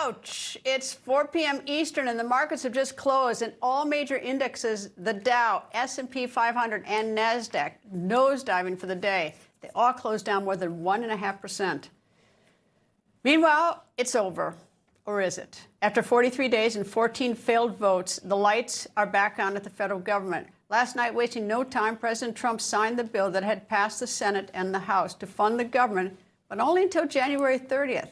Ouch! It's 4 p.m. Eastern and the markets have just closed and all major indexes, the Dow, S&P 500 and NASDAQ, nosediving for the day. They all closed down more than 1.5%. Meanwhile, it's over. Or is it? After 43 days and 14 failed votes, the lights are back on at the federal government. Last night, wasting no time, President Trump signed the bill that had passed the Senate and the House to fund the government, but only until January 30th.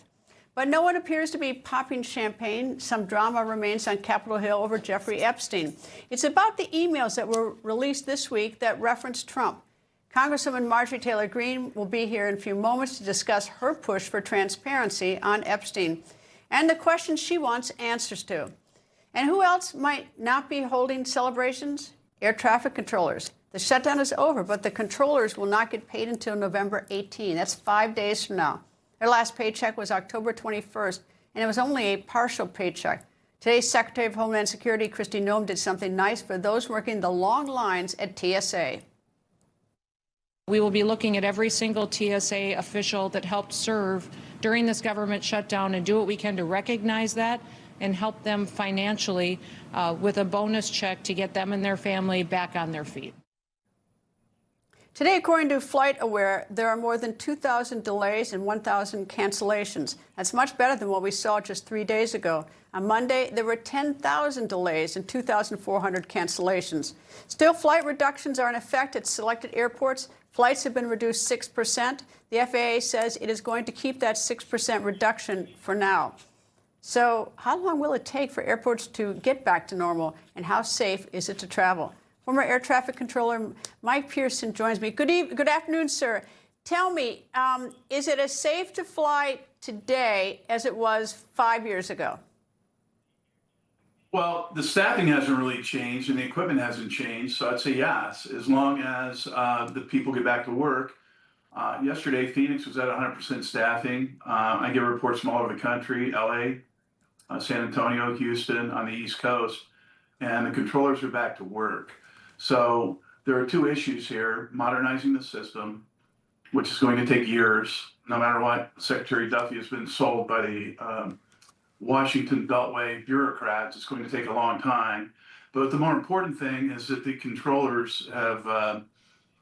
But no one appears to be popping champagne. Some drama remains on Capitol Hill over Jeffrey Epstein. It's about the emails that were released this week that reference Trump. Congresswoman Marjorie Taylor Greene will be here in a few moments to discuss her push for transparency on Epstein and the questions she wants answers to. And who else might not be holding celebrations? Air traffic controllers. The shutdown is over, but the controllers will not get paid until November 18. That's 5 days from now. Their last paycheck was October 21st, and it was only a partial paycheck. Today's Secretary of Homeland Security, Kristi Noem, did something nice for those working the long lines at TSA. We will be looking at every single TSA official that helped serve during this government shutdown and do what we can to recognize that and help them financially with a bonus check to get them and their family back on their feet. Today, according to FlightAware, there are more than 2,000 delays and 1,000 cancellations. That's much better than what we saw just 3 days ago. On Monday, there were 10,000 delays and 2,400 cancellations. Still, flight reductions are in effect at selected airports. Flights have been reduced 6%. The FAA says it is going to keep that 6% reduction for now. So how long will it take for airports to get back to normal, and how safe is it to travel? Former air traffic controller Mike Pearson joins me. Good afternoon, sir. Tell me, is it as safe to fly today as it was 5 years ago? Well, the staffing hasn't really changed and the equipment hasn't changed, so I'd say yes, as long as the people get back to work. Yesterday, Phoenix was at 100% staffing. I get reports from all over the country, LA, San Antonio, Houston, on the East Coast, and the controllers are back to work. So there are two issues here: modernizing the system, which is going to take years. No matter what Secretary Duffy has been sold by the Washington Beltway bureaucrats, it's going to take a long time. But the more important thing is that the controllers have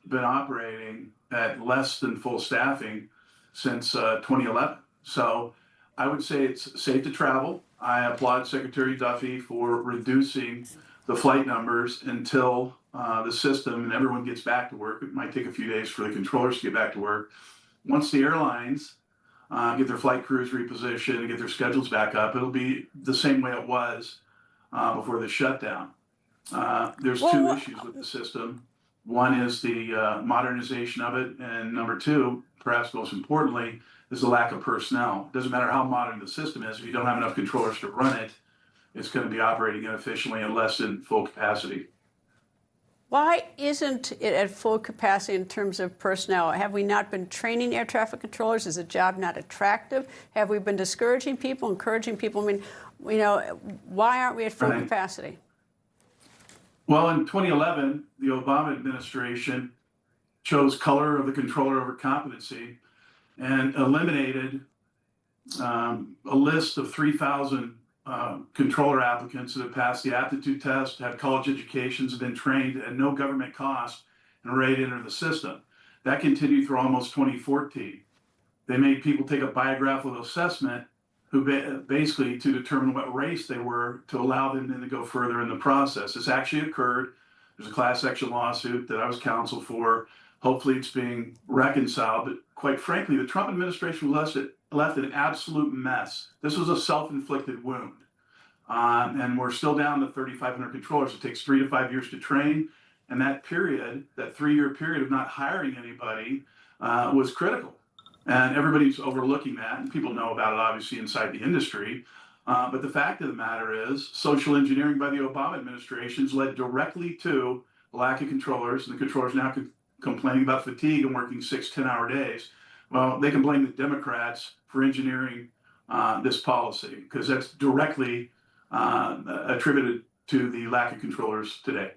been operating at less than full staffing since 2011. So I would say it's safe to travel. I applaud Secretary Duffy for reducing the flight numbers until the system and everyone gets back to work. It might take a few days for the controllers to get back to work. Once the airlines get their flight crews repositioned and get their schedules back up, it'll be the same way it was before the shutdown. There's two issues with the system. One is the modernization of it, and number two, perhaps most importantly, is the lack of personnel. It doesn't matter how modern the system is, if you don't have enough controllers to run it, it's going to be operating inefficiently and less than full capacity. Why isn't it at full capacity in terms of personnel? Have we not been training air traffic controllers? Is the job not attractive? Have we been discouraging people, encouraging people? I mean, you know, why aren't we at full capacity? Well, in 2011, the Obama administration chose color of the controller over competency and eliminated a list of 3,000 controller applicants that had passed the aptitude test, had college educations, had been trained at no government cost, and were ready to enter the system. That continued through almost 2014. They made people take a biographical assessment basically to determine what race they were to allow them then to go further in the process. This actually occurred. There's a class action lawsuit that I was counsel for. Hopefully it's being reconciled. But quite frankly, the Trump administration left an absolute mess. This was a self-inflicted wound. And we're still down to 3,500 controllers. It takes 3 to 5 years to train. And that period, that 3-year period of not hiring anybody was critical. And everybody's overlooking that. And people know about it, obviously, inside the industry. But the fact of the matter is, social engineering by the Obama administration has led directly to a lack of controllers. And the controllers now complaining about fatigue and working 6, 10-hour days. Well, they can blame the Democrats for engineering this policy, because that's directly attributed to the lack of controllers today.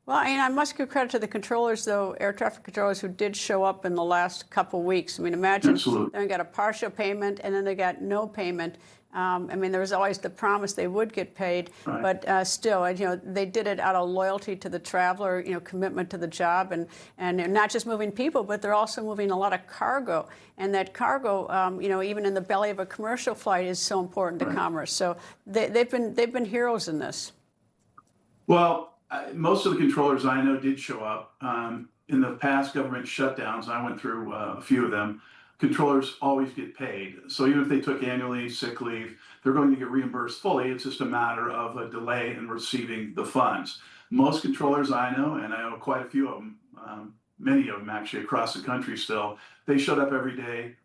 Well, I must give credit to the controllers, though, air traffic controllers who did show up in the last couple weeks. I mean, imagine Absolutely. they got a partial payment and then they got no payment. I mean, there was always the promise they would get paid, Right. but still, they did it out of loyalty to the traveler, commitment to the job, and they're not just moving people, but they're also moving a lot of cargo. And that cargo, even in the belly of a commercial flight, is so important to commerce. So they've been heroes in this. Well, most of the controllers I know did show up. In the past government shutdowns, I went through a few of them, controllers always get paid. So even if they took annual leave, sick leave, they're going to get reimbursed fully. It's just a matter of a delay in receiving the funds. Most controllers I know, and I know quite a few of them, many of them actually across the country still, they showed up every day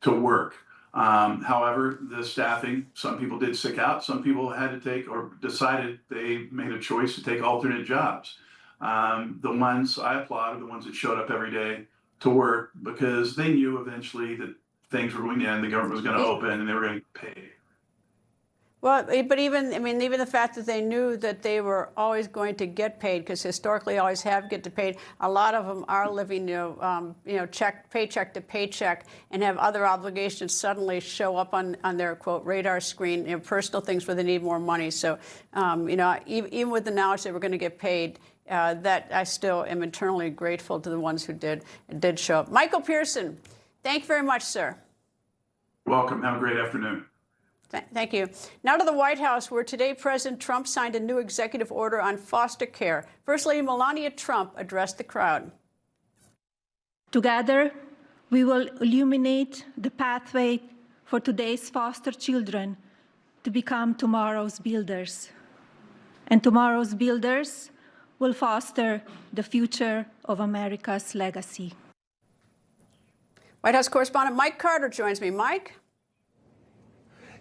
to work. However, the staffing, some people did sick out, some people had to take or decided they made a choice to take alternate jobs. The ones I applaud are the ones that showed up every day to work because they knew eventually that things were going to end, the government was going to open, and they were going to get paid. Well, but even the fact that they knew that they were always going to get paid, because historically always have get paid. A lot of them are living, paycheck to paycheck, and have other obligations suddenly show up on their quote radar screen, personal things where they need more money. So, even with the knowledge they were going to get paid, that I still am eternally grateful to the ones who did show up. Michael Pearson, thank you very much, sir. Welcome. Have a great afternoon. Thank you. Now to the White House, where today President Trump signed a new executive order on foster care. First Lady Melania Trump addressed the crowd. Together, we will illuminate the pathway for today's foster children to become tomorrow's builders. And tomorrow's builders will foster the future of America's legacy. White House correspondent Mike Carter joins me. Mike?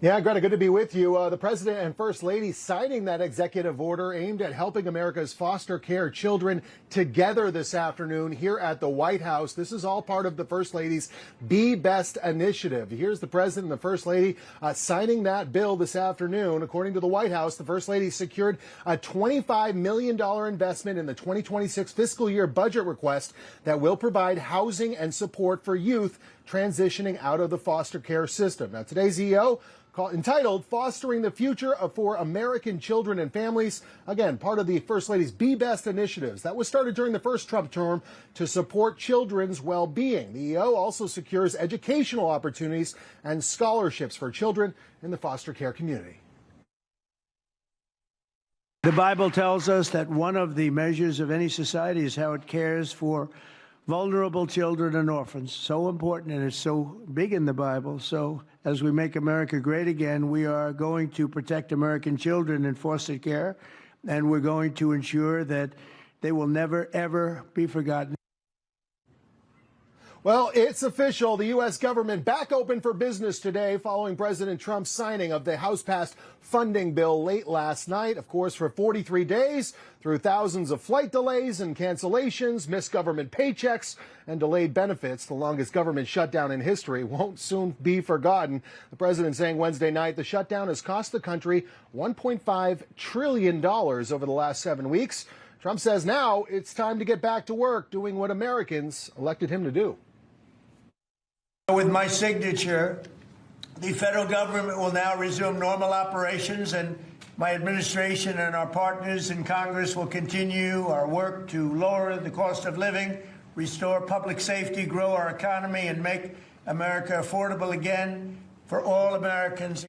Yeah, Greta, good to be with you. The President and First Lady signing that executive order aimed at helping America's foster care children together this afternoon here at the White House. This is all part of the First Lady's Be Best initiative. Here's the President and the First Lady signing that bill this afternoon. According to the White House, the First Lady secured a $25 million investment in the 2026 fiscal year budget request that will provide housing and support for youth transitioning out of the foster care system. Now, today's EO entitled Fostering the Future for American Children and Families. Again, part of the First Lady's Be Best initiatives that was started during the first Trump term to support children's well-being. The EO also secures educational opportunities and scholarships for children in the foster care community. The Bible tells us that one of the measures of any society is how it cares for vulnerable children and orphans. So important, and it's so big in the Bible. So as we make America great again, we are going to protect American children in foster care, and we're going to ensure that they will never, ever be forgotten. Well, it's official. The U.S. government back open for business today following President Trump's signing of the House-passed funding bill late last night. Of course, for 43 days, through thousands of flight delays and cancellations, missed government paychecks, and delayed benefits, the longest government shutdown in history won't soon be forgotten. The president saying Wednesday night the shutdown has cost the country $1.5 trillion over the last 7 weeks. Trump says now it's time to get back to work doing what Americans elected him to do. With my signature, the federal government will now resume normal operations, and my administration and our partners in Congress will continue our work to lower the cost of living, restore public safety, grow our economy, and make America affordable again for all Americans.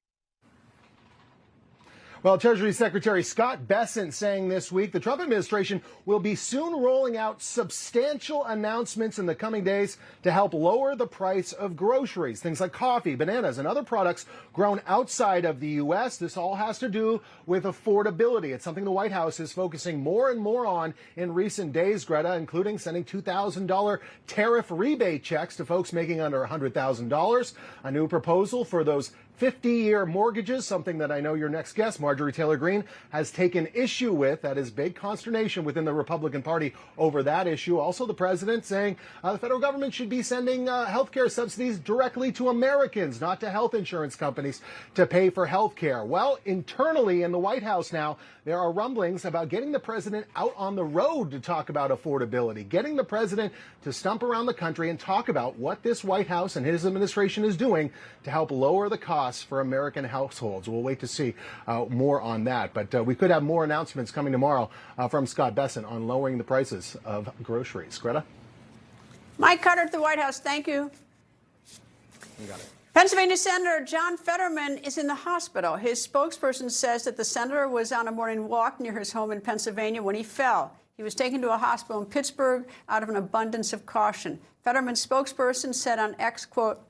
Well, Treasury Secretary Scott Bessent saying this week the Trump administration will be soon rolling out substantial announcements in the coming days to help lower the price of groceries, things like coffee, bananas, and other products grown outside of the U.S. This all has to do with affordability. It's something the White House is focusing more and more on in recent days, Greta, including sending $2,000 tariff rebate checks to folks making under $100,000, a new proposal for those 50-year mortgages, something that I know your next guest, Marjorie Taylor Greene, has taken issue with. That is big consternation within the Republican Party over that issue. Also, the president saying the federal government should be sending health care subsidies directly to Americans, not to health insurance companies to pay for health care. Well, internally in the White House now, there are rumblings about getting the president out on the road to talk about affordability, getting the president to stump around the country and talk about what this White House and his administration is doing to help lower the costs for American households. We'll wait to see more on that. But we could have more announcements coming tomorrow from Scott Bessent on lowering the prices of groceries. Greta? Mike Carter at the White House, thank you. You got it. Pennsylvania Senator John Fetterman is in the hospital. His spokesperson says that the senator was on a morning walk near his home in Pennsylvania when he fell. He was taken to a hospital in Pittsburgh out of an abundance of caution. Fetterman's spokesperson said on X, quote,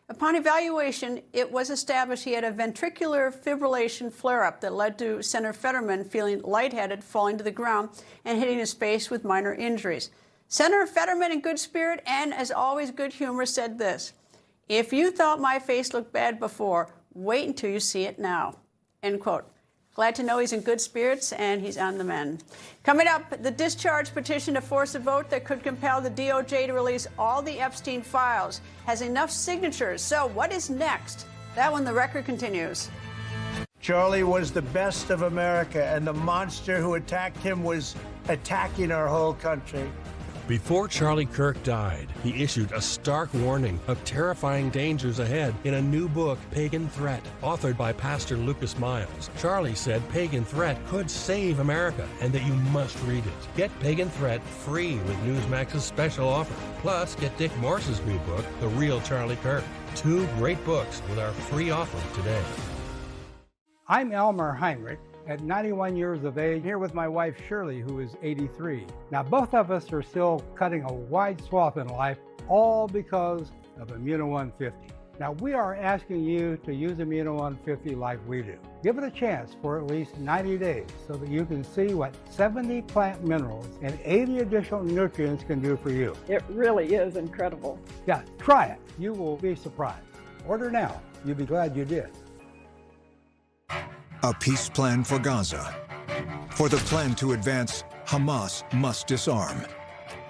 "Upon evaluation, it was established he had a ventricular fibrillation flare-up that led to Senator Fetterman feeling lightheaded, falling to the ground, and hitting his face with minor injuries." Senator Fetterman, in good spirit and, as always, good humor, said this: "If you thought my face looked bad before, wait until you see it now." End quote. Glad to know he's in good spirits and he's on the mend. Coming up, the discharge petition to force a vote that could compel the DOJ to release all the Epstein files has enough signatures. So what is next? That when the record continues. Charlie was the best of America, and the monster who attacked him was attacking our whole country. Before Charlie Kirk died, he issued a stark warning of terrifying dangers ahead in a new book, Pagan Threat, authored by Pastor Lucas Miles. Charlie said Pagan Threat could save America and that you must read it. Get Pagan Threat free with Newsmax's special offer. Plus, get Dick Morse's new book, The Real Charlie Kirk. 2 great books with our free offer today. I'm Elmer Heinrich. At 91 years of age, here with my wife Shirley, who is 83. Now, both of us are still cutting a wide swath in life, all because of Immuno 150. Now, we are asking you to use Immuno 150 like we do. Give it a chance for at least 90 days so that you can see what 70 plant minerals and 80 additional nutrients can do for you. It really is incredible. Yeah, try it. You will be surprised. Order now. You'll be glad you did. A peace plan for Gaza. For the plan to advance, Hamas must disarm.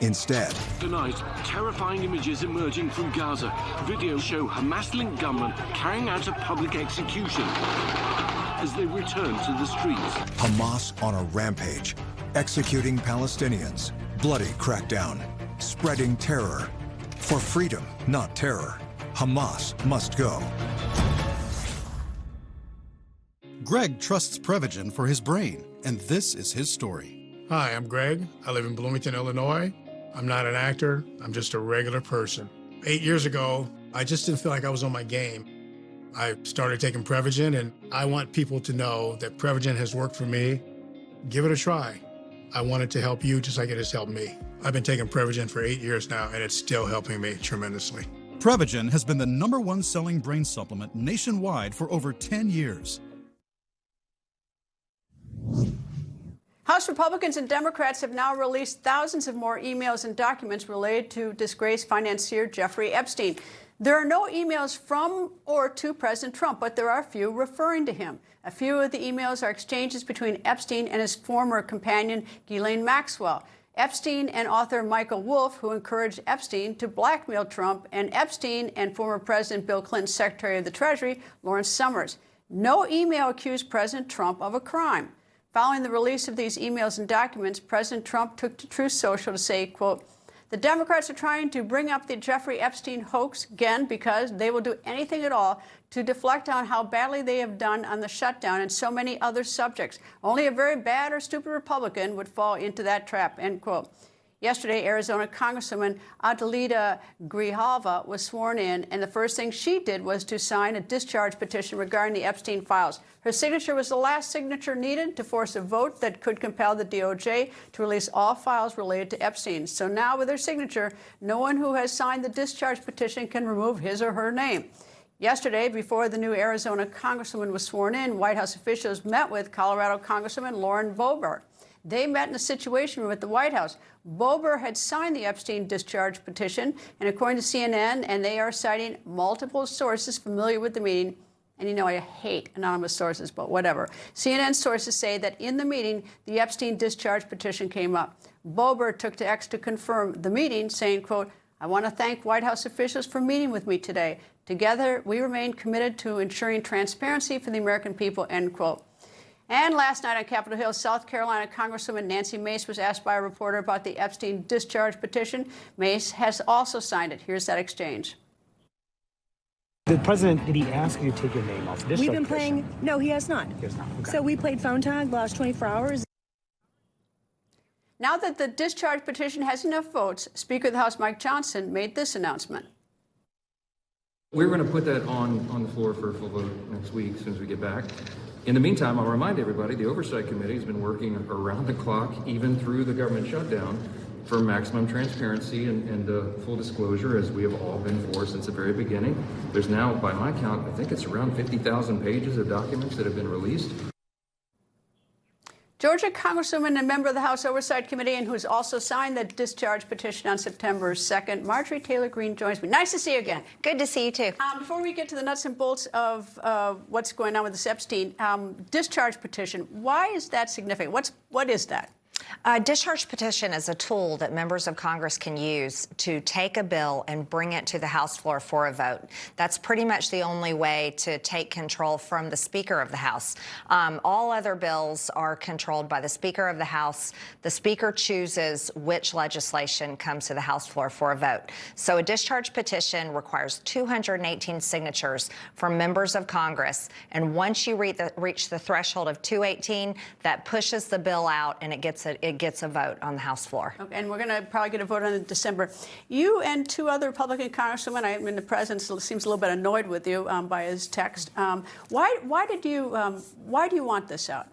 Instead, tonight, terrifying images emerging from Gaza. Videos show Hamas-linked gunmen carrying out a public execution as they return to the streets. Hamas on a rampage, executing Palestinians, bloody crackdown, spreading terror. For freedom, not terror, Hamas must go. Greg trusts Prevagen for his brain, and this is his story. Hi, I'm Greg. I live in Bloomington, Illinois. I'm not an actor. I'm just a regular person. 8 years ago, I just didn't feel like I was on my game. I started taking Prevagen, and I want people to know that Prevagen has worked for me. Give it a try. I want it to help you just like it has helped me. I've been taking Prevagen for 8 years now, and it's still helping me tremendously. Prevagen has been the #1 selling brain supplement nationwide for over 10 years. House Republicans and Democrats have now released thousands of more emails and documents related to disgraced financier Jeffrey Epstein. There are no emails from or to President Trump, but there are a few referring to him. A few of the emails are exchanges between Epstein and his former companion, Ghislaine Maxwell. Epstein and author Michael Wolff, who encouraged Epstein to blackmail Trump, and Epstein and former President Bill Clinton's Secretary of the Treasury, Lawrence Summers. No email accused President Trump of a crime. Following the release of these emails and documents, President Trump took to Truth Social to say, quote, "The Democrats are trying to bring up the Jeffrey Epstein hoax again because they will do anything at all to deflect on how badly they have done on the shutdown and so many other subjects. Only a very bad or stupid Republican would fall into that trap," end quote. Yesterday, Arizona Congresswoman Adelita Grijalva was sworn in, and the first thing she did was to sign a discharge petition regarding the Epstein files. Her signature was the last signature needed to force a vote that could compel the DOJ to release all files related to Epstein. So now, with her signature, no one who has signed the discharge petition can remove his or her name. Yesterday, before the new Arizona Congresswoman was sworn in, White House officials met with Colorado Congresswoman Lauren Boebert. They met in a Situation Room at the White House. Boebert had signed the Epstein discharge petition, and according to CNN, and they are citing multiple sources familiar with the meeting, And you know I hate anonymous sources, but whatever. CNN sources say that in the meeting, the Epstein discharge petition came up. Boebert took to X to confirm the meeting, saying, quote, "I want to thank White House officials for meeting with me today. Together, we remain committed to ensuring transparency for the American people," end quote. And last night on Capitol Hill, South Carolina Congresswoman Nancy Mace was asked by a reporter about the Epstein discharge petition. Mace has also signed it. Here's that exchange. The president, did he ask you to take your name off the discharge We've been playing, petition? no, he has not. He has not, okay. So we played phone tag the last 24 hours. Now that the discharge petition has enough votes, Speaker of the House Mike Johnson made this announcement. We're going to put that on the floor for a full vote next week as soon as we get back. In the meantime, I'll remind everybody the Oversight Committee has been working around the clock, even through the government shutdown, for maximum transparency and full disclosure, as we have all been for since the very beginning. There's now, by my count, I think it's around 50,000 pages of documents that have been released. Georgia Congresswoman and member of the House Oversight Committee, and who's also signed the discharge petition on September 2nd, Marjorie Taylor Greene joins me. Nice to see you again. Good to see you, too. Before we get to the nuts and bolts of what's going on with this Epstein discharge petition, why is that significant? What is that? A discharge petition is a tool that members of Congress can use to take a bill and bring it to the House floor for a vote. That's pretty much the only way to take control from the Speaker of the House. All other bills are controlled by the Speaker of the House. The Speaker chooses which legislation comes to the House floor for a vote. So a discharge petition requires 218 signatures from members of Congress. And once you reach the threshold of 218, that pushes the bill out and it gets a vote on the House floor. Okay, and we're going to probably get a vote on it in December. You and two other Republican congresswomen, I mean, the president seems a little bit annoyed with you by his text. Why do you want this out?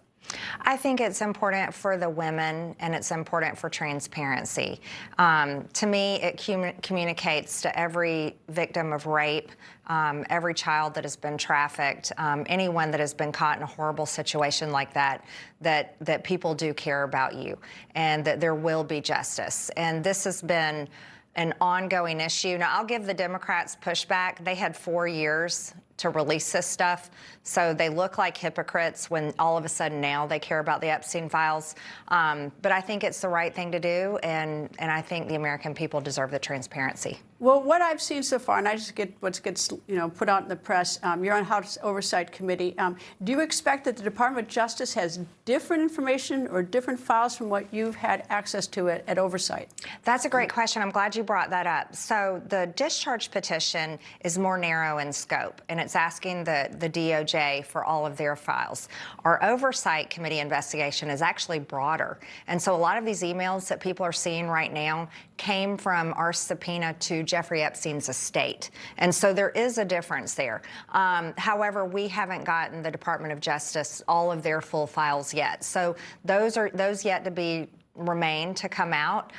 I think it's important for the women and it's important for transparency. To me, it communicates to every victim of rape, every child that has been trafficked, anyone that has been caught in a horrible situation like that, that people do care about you and that there will be justice. And this has been an ongoing issue. Now, I'll give the Democrats pushback. They had 4 years to release this stuff, so they look like hypocrites when all of a sudden now they care about the Epstein files. But I think it's the right thing to do, and I think the American people deserve the transparency. Well, what I've seen so far, and I just get what gets put out in the press. You're on House Oversight Committee. Do you expect that the Department of Justice has different information or different files from what you've had access to at Oversight? That's a great question. I'm glad you brought that up. So the discharge petition is more narrow in scope, and it's asking the DOJ for all of their files. Our Oversight Committee investigation is actually broader, and so a lot of these emails that people are seeing right now came from our subpoena to Jeffrey Epstein's estate. And so there is a difference there. However, we haven't gotten the Department of Justice all of their full files yet. So those yet to remain to come out.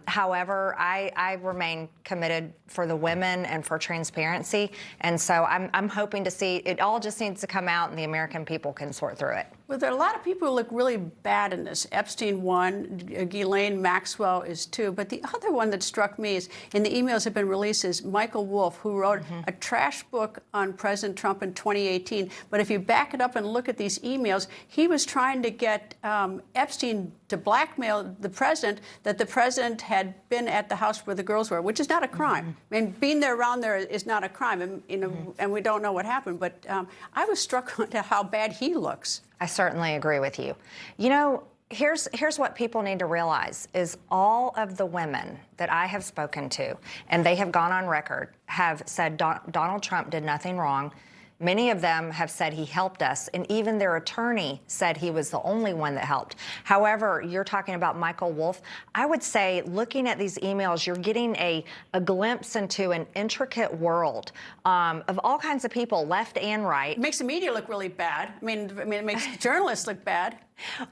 However, I remain committed for the women and for transparency. And so I'm hoping to see it all just needs to come out and the American people can sort through it. Well, there are a lot of people who look really bad in this. Epstein, one, Ghislaine Maxwell is two. But the other one that struck me is, in the emails that have been released, is Michael Wolff, who wrote a trash book on President Trump in 2018. But if you back it up and look at these emails, he was trying to get Epstein to blackmail the president, that the president had been at the house where the girls were, which is not a crime. I mean, being there around there is not a crime, and we don't know what happened. But I was struck at how bad he looks. I certainly agree with you. You know, here's what people need to realize is all of the women that I have spoken to, and they have gone on record, have said Donald Trump did nothing wrong. Many of them have said he helped us, and even their attorney said he was the only one that helped. However, you're talking about Michael Wolff. I would say, looking at these emails, you're getting a glimpse into an intricate world of all kinds of people, left and right. It makes the media look really bad. I mean, it makes journalists look bad.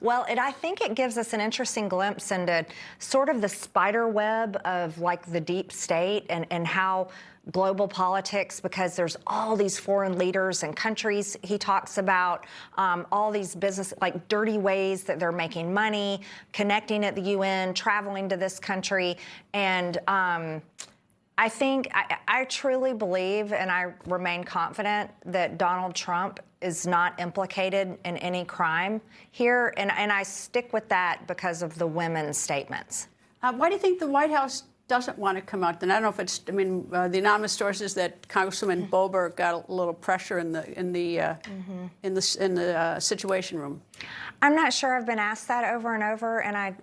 Well, I think it gives us an interesting glimpse into sort of the spider web of like the deep state and how global politics, because there's all these foreign leaders and countries he talks about, all these business, like dirty ways that they're making money, connecting at the UN, traveling to this country. And I think, I truly believe, and I remain confident, that Donald Trump is not implicated in any crime here. And I stick with that because of the women's statements. Why do you think the White House doesn't want to come out? And I don't know if it's, I mean, the anonymous sources that Congresswoman Boebert got a little pressure in the Situation Room. I'm not sure. I've been asked that over and over, and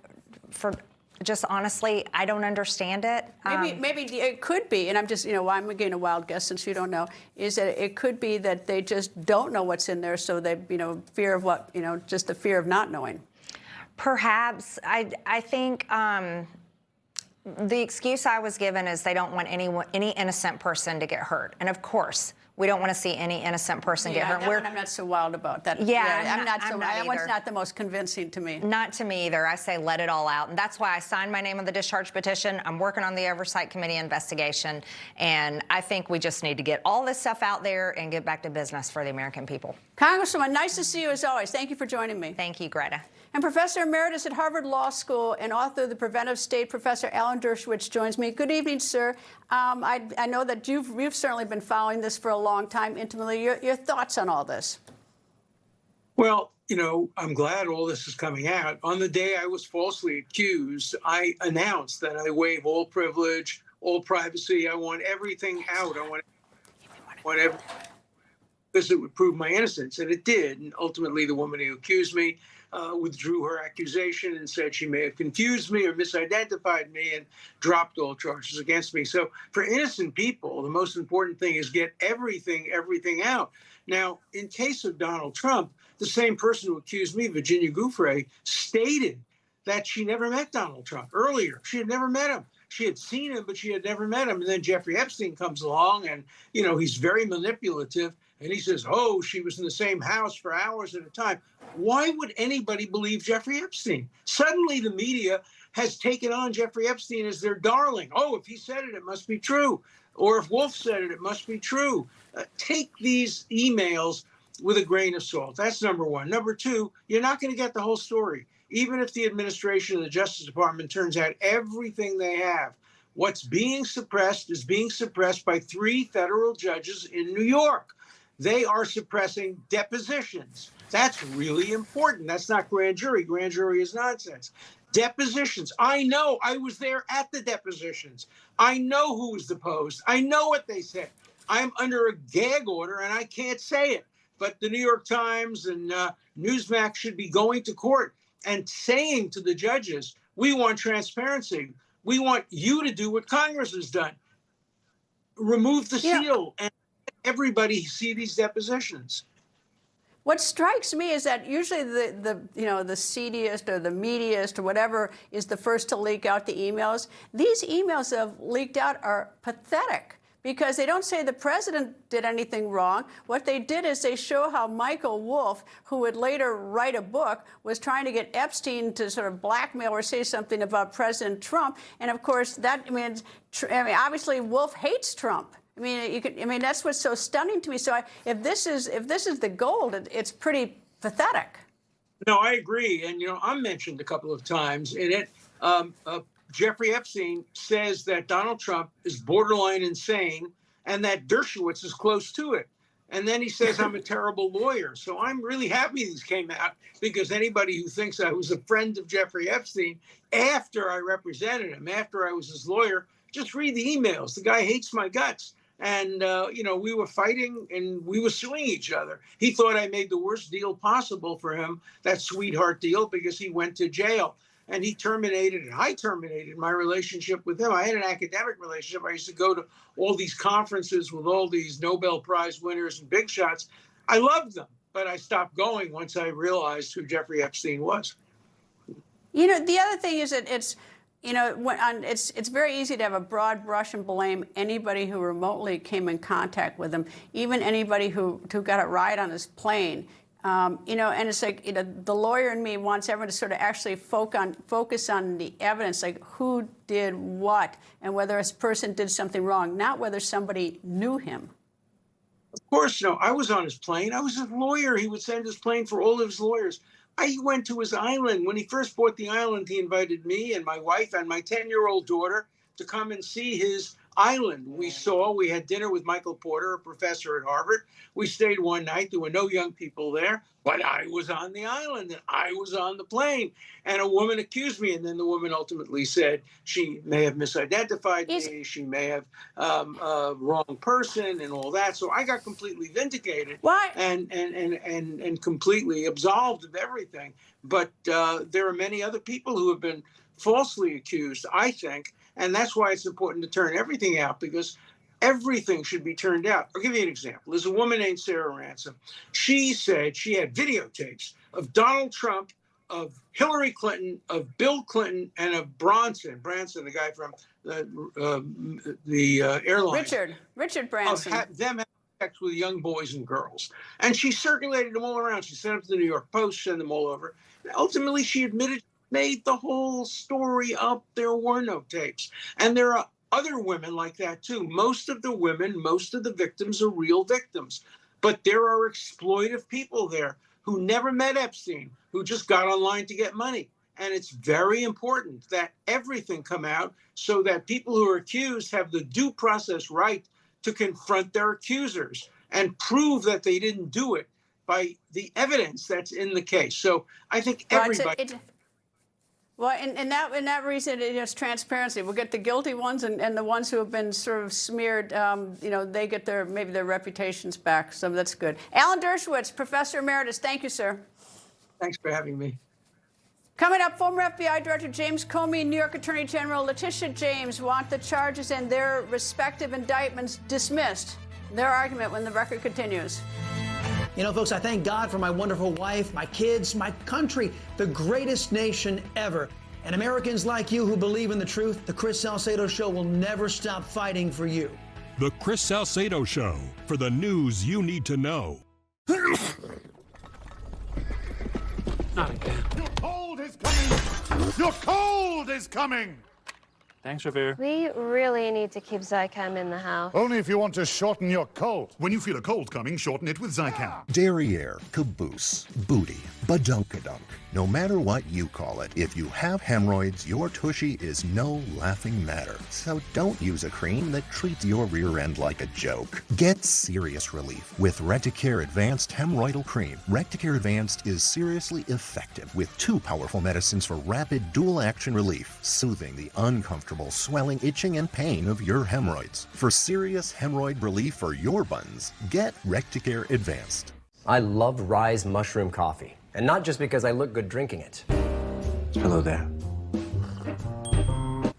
just honestly, I don't understand it. Maybe it could be, and I'm just, I'm again a wild guess since you don't know, is that it could be that they just don't know what's in there, so they, fear of what, just the fear of not knowing. Perhaps. I think the excuse I was given is they don't want any innocent person to get hurt, and of course, we don't want to see any innocent person get hurt. I'm not so wild about that. Yeah, that one's not the most convincing to me. Not to me either. I say let it all out. And that's why I signed my name on the discharge petition. I'm working on the Oversight Committee investigation. And I think we just need to get all this stuff out there and get back to business for the American people. Congresswoman, nice to see you as always. Thank you for joining me. Thank you, Greta. And Professor Emeritus at Harvard Law School and author of The Preventive State, Professor Alan Dershowitz joins me. Good evening, sir. I know that you've certainly been following this for a long time intimately. Your thoughts on all this? Well, I'm glad all this is coming out. On the day I was falsely accused, I announced that I waive all privilege, all privacy. I want everything out. I want everything, because it would prove my innocence, and it did. And ultimately, the woman who accused me withdrew her accusation and said she may have confused me or misidentified me and dropped all charges against me. So for innocent people, the most important thing is get everything out. Now, in case of Donald Trump, the same person who accused me, Virginia Giuffre, stated that she never met Donald Trump earlier. She had never met him. She had seen him, but she had never met him. And then Jeffrey Epstein comes along and, he's very manipulative. And he says, she was in the same house for hours at a time. Why would anybody believe Jeffrey Epstein? Suddenly the media has taken on Jeffrey Epstein as their darling. If he said it, it must be true. Or if Wolf said it, it must be true. Take these emails with a grain of salt. That's number one. Number two, you're not going to get the whole story. Even if the administration and the Justice Department turns out everything they have, what's being suppressed is being suppressed by 3 federal judges in New York. They are suppressing depositions. That's really important. That's not grand jury. Grand jury is nonsense. Depositions. I know. I was there at the depositions. I know who was deposed. I know what they said. I'm under a gag order and I can't say it. But the New York Times and Newsmax should be going to court and saying to the judges, we want transparency. We want you to do what Congress has done. Remove the seal and everybody see these depositions. What strikes me is that usually the seediest or the meatiest or whatever is the first to leak out the emails. These emails that have leaked out are pathetic because they don't say the president did anything wrong. What they did is they show how Michael Wolff, who would later write a book, was trying to get Epstein to sort of blackmail or say something about President Trump. And of course, obviously Wolff hates Trump. That's what's so stunning to me. So if this is the gold, it's pretty pathetic. No, I agree. And, I'm mentioned a couple of times in it. Jeffrey Epstein says that Donald Trump is borderline insane and that Dershowitz is close to it. And then he says I'm a terrible lawyer. So I'm really happy these came out because anybody who thinks I was a friend of Jeffrey Epstein after I represented him, after I was his lawyer, just read the emails. The guy hates my guts. And, we were fighting and we were suing each other. He thought I made the worst deal possible for him, that sweetheart deal, because he went to jail. And he terminated, and I terminated my relationship with him. I had an academic relationship. I used to go to all these conferences with all these Nobel Prize winners and big shots. I loved them, but I stopped going once I realized who Jeffrey Epstein was. The other thing is that it's very easy to have a broad brush and blame anybody who remotely came in contact with him, even anybody who got a ride on his plane. And it's like, the lawyer in me wants everyone to sort of actually focus on the evidence, like who did what and whether a person did something wrong, not whether somebody knew him. Of course, no. I was on his plane. I was his lawyer. He would send his plane for all of his lawyers. I went to his island. When he first bought the island, he invited me and my wife and my 10-year-old daughter to come and see his island. We had dinner with Michael Porter, a professor at Harvard. We stayed one night. There were no young people there, but I was on the island and I was on the plane. And a woman accused me. And then the woman ultimately said she may have misidentified me. She may have wrong person and all that. So I got completely vindicated. Why? And completely absolved of everything. But there are many other people who have been falsely accused, I think. And that's why it's important to turn everything out, because everything should be turned out. I'll give you an example. There's a woman named Sarah Ransom. She said she had videotapes of Donald Trump, of Hillary Clinton, of Bill Clinton, and of Branson, the guy from the airlines. Richard Branson. Of them having sex with young boys and girls. And she circulated them all around. She sent them to the New York Post, sent them all over. And ultimately, she admitted, made the whole story up. There were no tapes. And there are other women like that too. Most of the victims are real victims. But there are exploitive people there who never met Epstein, who just got online to get money. And it's very important that everything come out so that people who are accused have the due process right to confront their accusers and prove that they didn't do it by the evidence that's in the case. So I think everybody... Well, in that reason, it's transparency. We'll get the guilty ones, and the ones who have been sort of smeared, they get maybe their reputations back. So that's good. Alan Dershowitz, Professor Emeritus, thank you, sir. Thanks for having me. Coming up, former FBI Director James Comey, New York Attorney General Letitia James want the charges and their respective indictments dismissed. Their argument when the record continues. You know, folks, I thank God for my wonderful wife, my kids, my country, the greatest nation ever. And Americans like you who believe in the truth, the Chris Salcedo Show will never stop fighting for you. The Chris Salcedo Show, for the news you need to know. Not again. Your cold is coming! Your cold is coming! Thanks, Revere. We really need to keep Zycam in the house. Only if you want to shorten your cold. When you feel a cold coming, shorten it with Zycam. Derriere, caboose, booty, badunkadunk. No matter what you call it, if you have hemorrhoids, your tushy is no laughing matter. So don't use a cream that treats your rear end like a joke. Get serious relief with Recticare Advanced Hemorrhoidal Cream. Recticare Advanced is seriously effective with 2 powerful medicines for rapid dual-action relief, soothing the uncomfortable swelling, itching, and pain of your hemorrhoids. For serious hemorrhoid relief for your buns, get Recticare Advanced. I love Rise Mushroom Coffee. And not just because I look good drinking it. Hello there.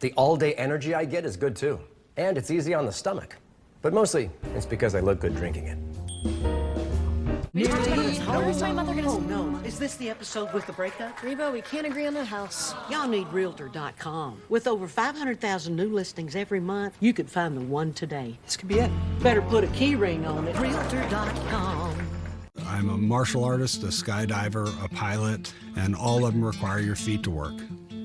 The all-day energy I get is good too. And it's easy on the stomach. But mostly, it's because I look good drinking it. Where's my mother gonna... Oh, no. Is this the episode with the breakup? Reba, we can't agree on the house. Y'all need Realtor.com. With over 500,000 new listings every month, you could find the one today. This could be it. Better put a key ring on it. Realtor.com. I'm a martial artist, a skydiver, a pilot, and all of them require your feet to work.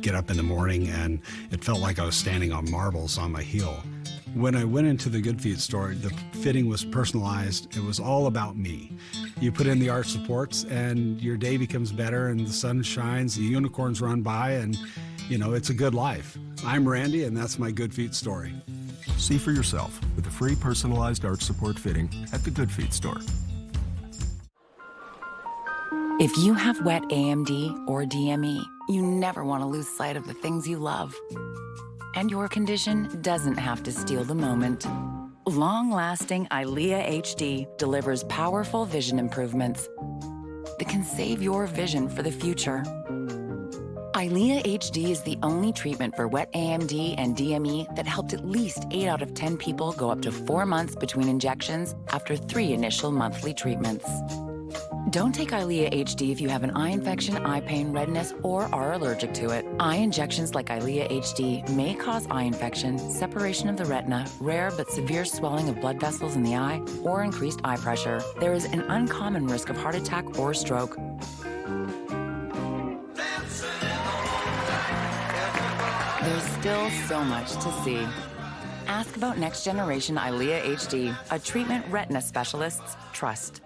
Get up in the morning, and it felt like I was standing on marbles on my heel. When I went into the Good Feet store, the fitting was personalized. It was all about me. You put in the arch supports, and your day becomes better, and the sun shines, the unicorns run by, and, it's a good life. I'm Randy, and that's my Good Feet story. See for yourself with a free personalized arch support fitting at the Good Feet store. If you have wet AMD or DME, you never want to lose sight of the things you love. And your condition doesn't have to steal the moment. Long-lasting EYLEA HD delivers powerful vision improvements that can save your vision for the future. EYLEA HD is the only treatment for wet AMD and DME that helped at least 8 out of 10 people go up to 4 months between injections after 3 initial monthly treatments. Don't take EYLEA HD if you have an eye infection, eye pain, redness, or are allergic to it. Eye injections like EYLEA HD may cause eye infection, separation of the retina, rare but severe swelling of blood vessels in the eye, or increased eye pressure. There is an uncommon risk of heart attack or stroke. There's still so much to see. Ask about next generation EYLEA HD, a treatment retina specialists trust.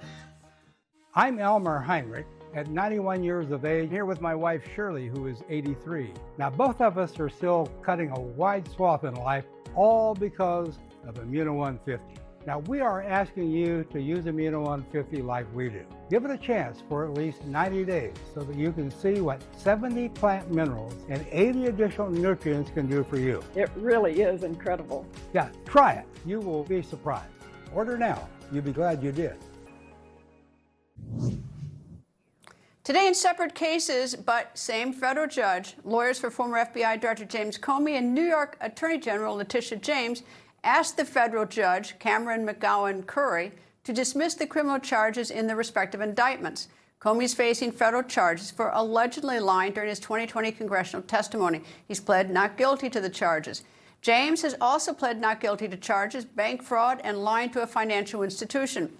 I'm Elmer Heinrich, at 91 years of age, here with my wife Shirley, who is 83. Now, both of us are still cutting a wide swath in life, all because of Immuno 150. Now, we are asking you to use Immuno 150 like we do. Give it a chance for at least 90 days so that you can see what 70 plant minerals and 80 additional nutrients can do for you. It really is incredible. Yeah, try it. You will be surprised. Order now. You'll be glad you did. Today, in separate cases, but same federal judge, lawyers for former FBI Director James Comey and New York Attorney General Letitia James asked the federal judge, Cameron McGowan Curry, to dismiss the criminal charges in the respective indictments. Comey is facing federal charges for allegedly lying during his 2020 congressional testimony. He's pled not guilty to the charges. James has also pled not guilty to charges, bank fraud, and lying to a financial institution.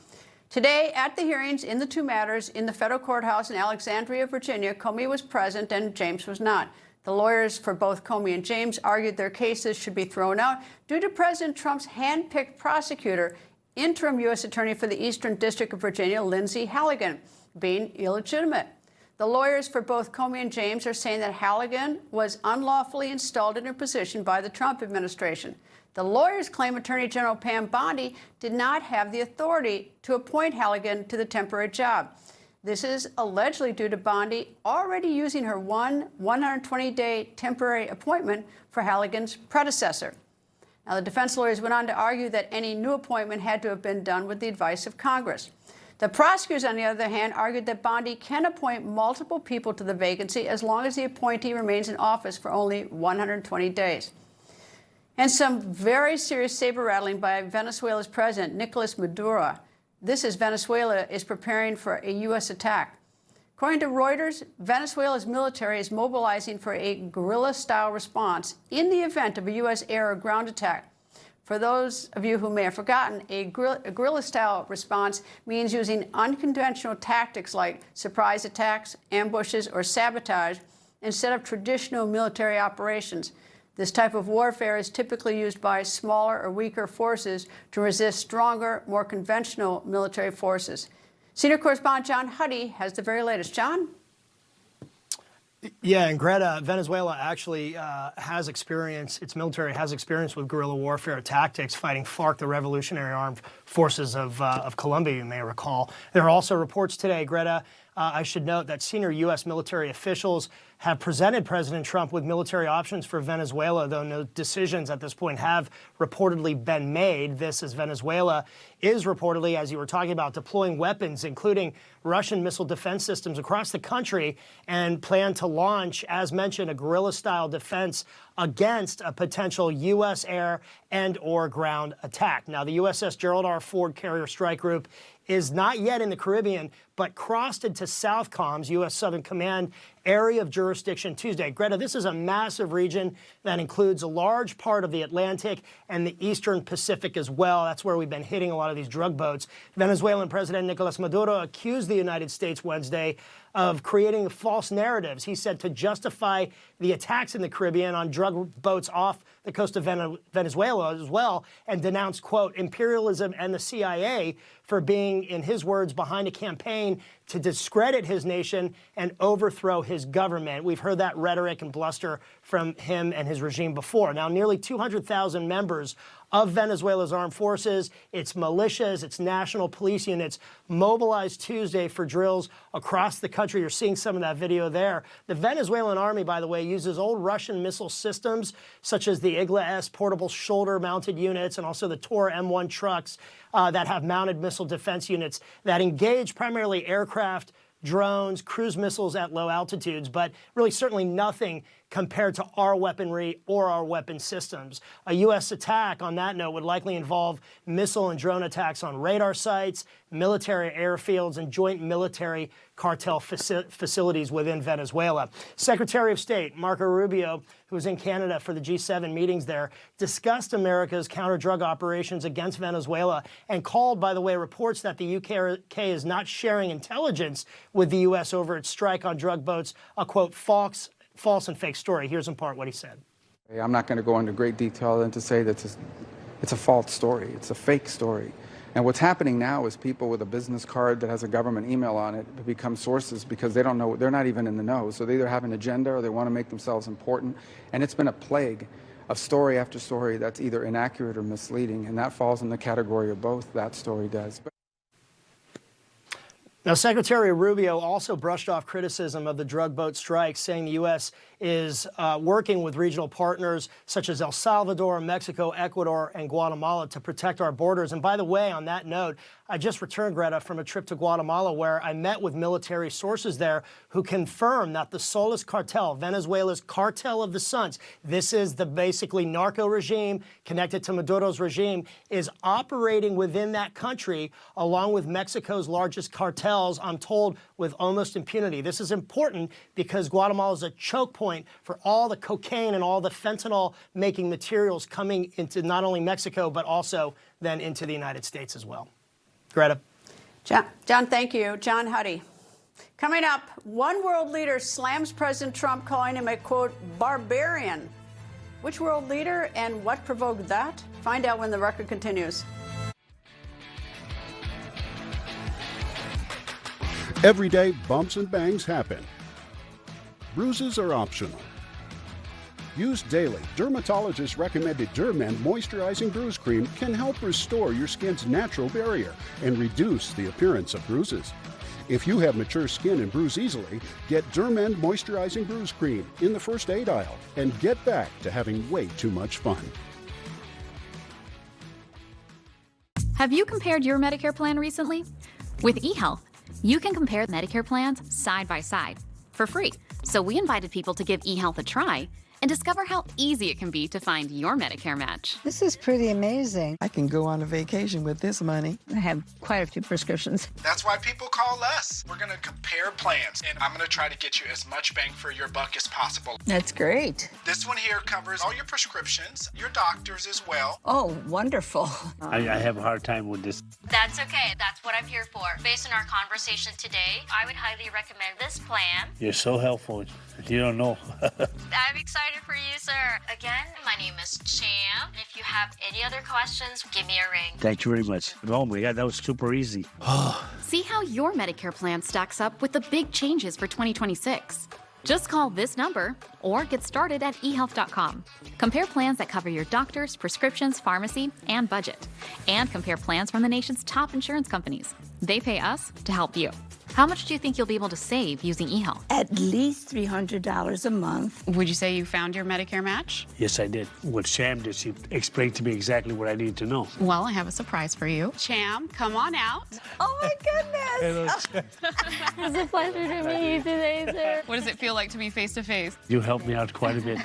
Today, at the hearings in the two matters in the federal courthouse in Alexandria, Virginia, Comey was present and James was not. The lawyers for both Comey and James argued their cases should be thrown out due to President Trump's hand-picked prosecutor, interim U.S. Attorney for the Eastern District of Virginia, Lindsay Halligan, being illegitimate. The lawyers for both Comey and James are saying that Halligan was unlawfully installed in her position by the Trump administration. The lawyers claim Attorney General Pam Bondi did not have the authority to appoint Halligan to the temporary job. This is allegedly due to Bondi already using her 120-day temporary appointment for Halligan's predecessor. Now, the defense lawyers went on to argue that any new appointment had to have been done with the advice of Congress. The prosecutors, on the other hand, argued that Bondi can appoint multiple people to the vacancy as long as the appointee remains in office for only 120 days. And some very serious saber-rattling by Venezuela's president, Nicolas Maduro. This is Venezuela is preparing for a U.S. attack. According to Reuters, Venezuela's military is mobilizing for a guerrilla-style response in the event of a U.S. air or ground attack. For those of you who may have forgotten, a guerrilla-style response means using unconventional tactics like surprise attacks, ambushes, or sabotage instead of traditional military operations. This type of warfare is typically used by smaller or weaker forces to resist stronger, more conventional military forces. Senior correspondent John Huddy has the very latest. John? Yeah, and Greta, Venezuela actually has experience, its military has experience with guerrilla warfare tactics, fighting FARC, the Revolutionary Armed Forces of Colombia, you may recall. There are also reports today, Greta, I should note that senior U.S. military officials have presented President Trump with military options for Venezuela, though no decisions at this point have reportedly been made. This as Venezuela is reportedly, as you were talking about, deploying weapons, including Russian missile defense systems across the country, and plan to launch, as mentioned, a guerrilla-style defense against a potential U.S. air and or ground attack. Now, the USS Gerald R. Ford Carrier Strike Group is not yet in the Caribbean, but crossed into SOUTHCOM's, U.S. Southern Command, area of jurisdiction Tuesday. Greta, this is a massive region that includes a large part of the Atlantic and the Eastern Pacific as well. That's where we've been hitting a lot of these drug boats. Venezuelan President Nicolas Maduro accused the United States Wednesday of creating false narratives, he said, to justify the attacks in the Caribbean on drug boats off the coast of Venezuela as well, and denounced, quote, imperialism and the CIA for being, in his words, behind a campaign to discredit his nation and overthrow his government. We've heard that rhetoric and bluster from him and his regime before. Now, nearly 200,000 members of Venezuela's armed forces, its militias, its national police units mobilized Tuesday for drills across the country. You're seeing some of that video there. The Venezuelan army, by the way, uses old Russian missile systems such as the Igla-S portable shoulder-mounted units and also the Tor M1 trucks that have mounted missile defense units that engage primarily aircraft, drones, cruise missiles at low altitudes, but really certainly nothing compared to our weaponry or our weapon systems. A U.S. attack, on that note, would likely involve missile and drone attacks on radar sites, military airfields, and joint military cartel facilities within Venezuela. Secretary of State Marco Rubio, who was in Canada for the G7 meetings there, discussed America's counter-drug operations against Venezuela and called, by the way, reports that the UK is not sharing intelligence with the U.S. over its strike on drug boats, a, quote, false and fake story. Here's in part what he said. I'm not going to go into great detail and to say that it's a false story. It's a fake story. And what's happening now is people with a business card that has a government email on it become sources because they don't know, they're not even in the know. So they either have an agenda or they want to make themselves important. And it's been a plague of story after story that's either inaccurate or misleading. And that falls in the category of both, that story does. Now, Secretary Rubio also brushed off criticism of the drug boat strikes, saying the U.S. is working with regional partners such as El Salvador, Mexico, Ecuador, and Guatemala to protect our borders. And by the way, on that note, I just returned, Greta, from a trip to Guatemala where I met with military sources there who confirmed that the Solis cartel, Venezuela's cartel of the Suns, this is the basically narco regime connected to Maduro's regime, is operating within that country along with Mexico's largest cartels, I'm told, with almost impunity. This is important because Guatemala is a choke point for all the cocaine and all the fentanyl-making materials coming into not only Mexico, but also then into the United States as well. Greta. John, thank you. John Huddy. Coming up, one world leader slams President Trump, calling him a, quote, barbarian. Which world leader and what provoked that? Find out when the record continues. Every day, bumps and bangs happen. Bruises are optional. Used daily, dermatologist recommended Dermend Moisturizing Bruise Cream can help restore your skin's natural barrier and reduce the appearance of bruises. If you have mature skin and bruise easily, get Dermend Moisturizing Bruise Cream in the first aid aisle and get back to having way too much fun. Have you compared your Medicare plan recently? With eHealth, you can compare Medicare plans side by side for free. So we invited people to give eHealth a try and discover how easy it can be to find your Medicare match. This is pretty amazing. I can go on a vacation with this money. I have quite a few prescriptions. That's why people call us. We're going to compare plans, and I'm going to try to get you as much bang for your buck as possible. That's great. This one here covers all your prescriptions, your doctors as well. Oh, wonderful. I have a hard time with this. That's okay. That's what I'm here for. Based on our conversation today, I would highly recommend this plan. You're so helpful. You don't know. I'm excited for you, sir. Again, my name is Cham. If you have any other questions, give me a ring. Thank you very much. Oh my God, that was super easy. See how your Medicare plan stacks up with the big changes for 2026. Just call this number or get started at eHealth.com. Compare plans that cover your doctors, prescriptions, pharmacy, and budget. And compare plans from the nation's top insurance companies. They pay us to help you. How much do you think you'll be able to save using eHealth? At least $300 a month. Would you say you found your Medicare match? Yes, I did. What Cham did, she explained to me exactly what I needed to know. Well, I have a surprise for you. Cham, come on out. Oh my goodness. It's a pleasure to meet you today, sir. What does it feel like to be face to face? You helped me out quite a bit.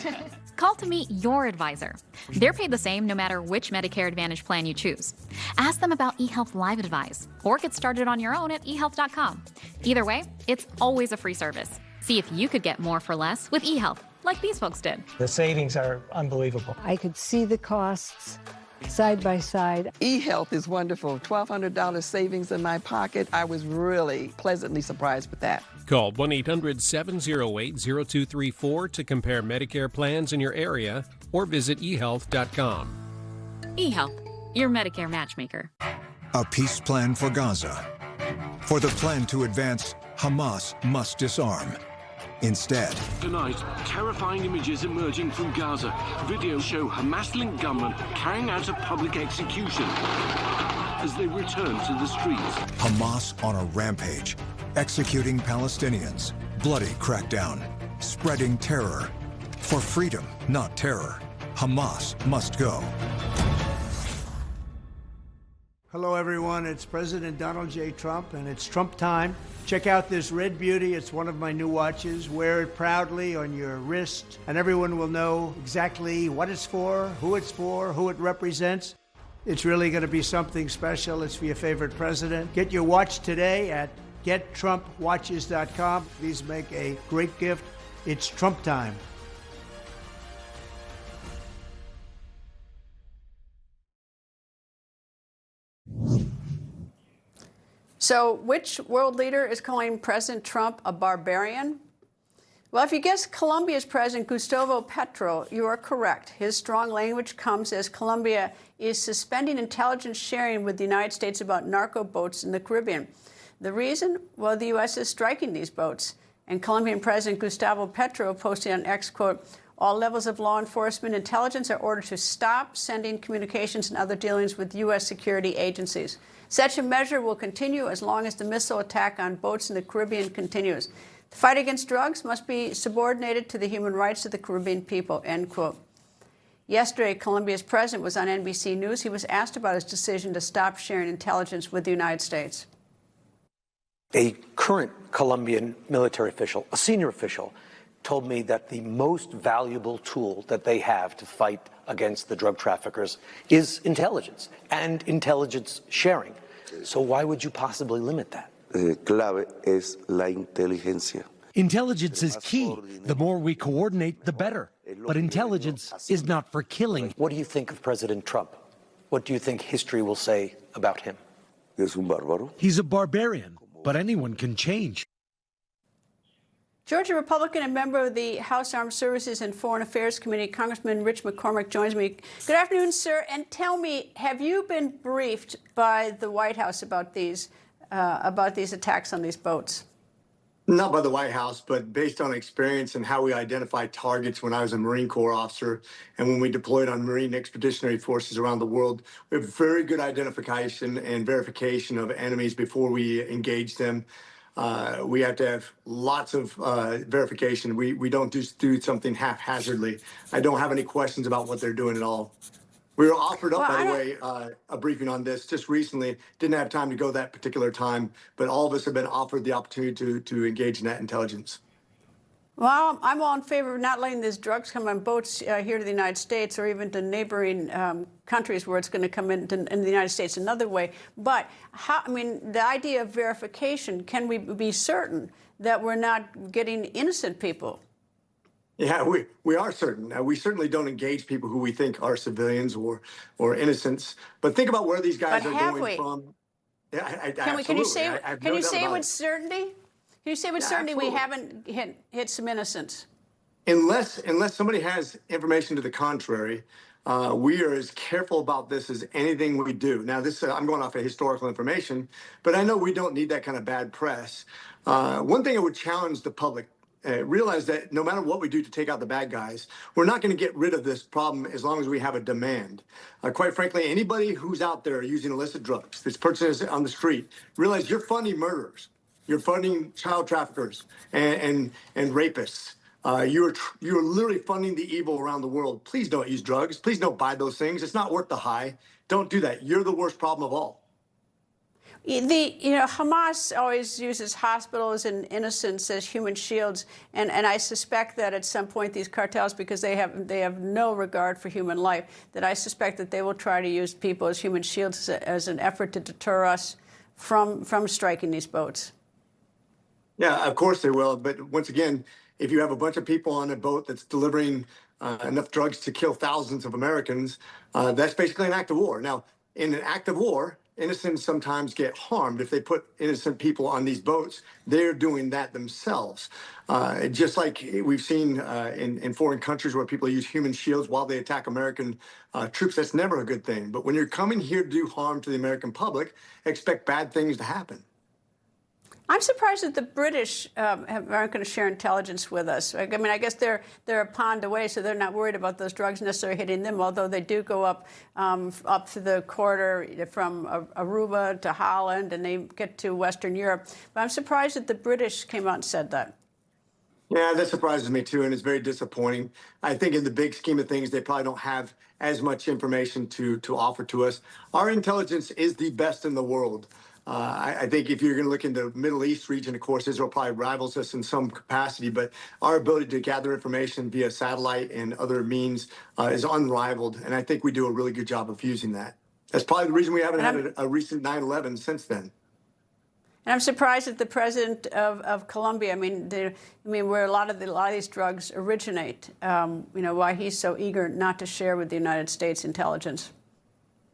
Call to meet your advisor. They're paid the same no matter which Medicare Advantage plan you choose. Ask them about eHealth Live Advice or get started on your own at eHealth.com. Either way, it's always a free service. See if you could get more for less with eHealth, like these folks did. The savings are unbelievable. I could see the costs side by side. eHealth is wonderful. $1,200 savings in my pocket. I was really pleasantly surprised with that. Call 1-800-708-0234 to compare Medicare plans in your area or visit eHealth.com. eHealth, your Medicare matchmaker. A peace plan for Gaza. For the plan to advance, Hamas must disarm. Instead, tonight, terrifying images emerging from Gaza. Videos show Hamas-linked gunmen carrying out a public execution as they return to the streets. Hamas on a rampage, executing Palestinians. Bloody crackdown, spreading terror. For freedom, not terror. Hamas must go. Hello, everyone. It's President Donald J. Trump, and it's Trump time. Check out this red beauty. It's one of my new watches. Wear it proudly on your wrist, and everyone will know exactly what it's for, who it represents. It's really going to be something special. It's for your favorite president. Get your watch today at gettrumpwatches.com. These make a great gift. It's Trump time. So which world leader is calling President Trump a barbarian? Well, if you guessed Colombia's President Gustavo Petro, you are correct. His strong language comes as Colombia is suspending intelligence sharing with the United States about narco boats in the Caribbean. The reason? Well, the U.S. is striking these boats. And Colombian President Gustavo Petro posted on X, quote, all levels of law enforcement intelligence are ordered to stop sending communications and other dealings with U.S. security agencies. Such a measure will continue as long as the missile attack on boats in the Caribbean continues. The fight against drugs must be subordinated to the human rights of the Caribbean people, end quote. Yesterday, Colombia's president was on NBC News. He was asked about his decision to stop sharing intelligence with the United States. A current Colombian military official, a senior official, told me that the most valuable tool that they have to fight against the drug traffickers is intelligence and intelligence sharing. So why would you possibly limit that? Clave es la inteligencia. Intelligence is key. The more we coordinate, the better. But intelligence is not for killing. What do you think of President Trump? What do you think history will say about him? Es un bárbaro. He's a barbarian, but anyone can change. Georgia Republican and member of the House Armed Services and Foreign Affairs Committee, Congressman Rich McCormick, joins me. Good afternoon, sir. And tell me, have you been briefed by the White House about these attacks on these boats? Not by the White House, but based on experience and how we identify targets when I was a Marine Corps officer and when we deployed on Marine expeditionary forces around the world, we have very good identification and verification of enemies before we engage them. We have to have lots of verification. We don't just do something haphazardly. I don't have any questions about what they're doing at all. We were offered up, by the way, a briefing on this just recently. Didn't have time to go that particular time, but all of us have been offered the opportunity to engage in that intelligence. Well, I'm all in favor of not letting these drugs come on boats here to the United States or even to neighboring countries where it's going to come in the United States another way. But the idea of verification, can we be certain that we're not getting innocent people? Yeah, we are certain. We certainly don't engage people who we think are civilians or innocents. But think about where these guys are going from. Yeah, can you say with certainty? Can you say with certainty we haven't hit some innocents? Unless somebody has information to the contrary, we are as careful about this as anything we do. Now, this I'm going off of historical information, but I know we don't need that kind of bad press. One thing I would challenge the public. Realize that no matter what we do to take out the bad guys, we're not going to get rid of this problem as long as we have a demand. Quite frankly, anybody who's out there using illicit drugs, this person is on the street, realize you're funding murderers. You're funding child traffickers and rapists. You're literally funding the evil around the world. Please don't use drugs. Please don't buy those things. It's not worth the high. Don't do that. You're the worst problem of all. Hamas always uses hospitals and innocents as human shields, and I suspect that at some point these cartels, because they have no regard for human life, that I suspect that they will try to use people as human shields as an effort to deter us from striking these boats. Yeah, of course they will. But once again, if you have a bunch of people on a boat that's delivering enough drugs to kill thousands of Americans, that's basically an act of war. Now, in an act of war, innocents sometimes get harmed. If they put innocent people on these boats, they're doing that themselves. Just like we've seen in foreign countries where people use human shields while they attack American troops, that's never a good thing. But when you're coming here to do harm to the American public, expect bad things to happen. I'm surprised that the British aren't going to share intelligence with us. I mean, I guess they're a pond away, so they're not worried about those drugs necessarily hitting them, although they do go up to the corridor from Aruba to Holland, and they get to Western Europe. But I'm surprised that the British came out and said that. Yeah, that surprises me, too, and it's very disappointing. I think in the big scheme of things, they probably don't have as much information to offer to us. Our intelligence is the best in the world. I think if you're going to look in the Middle East region, of course, Israel probably rivals us in some capacity, but our ability to gather information via satellite and other means is unrivaled, and I think we do a really good job of using that. That's probably the reason we haven't had a recent 9/11 since then. And I'm surprised that the president of Colombia, where a lot of these drugs originate, why he's so eager not to share with the United States intelligence.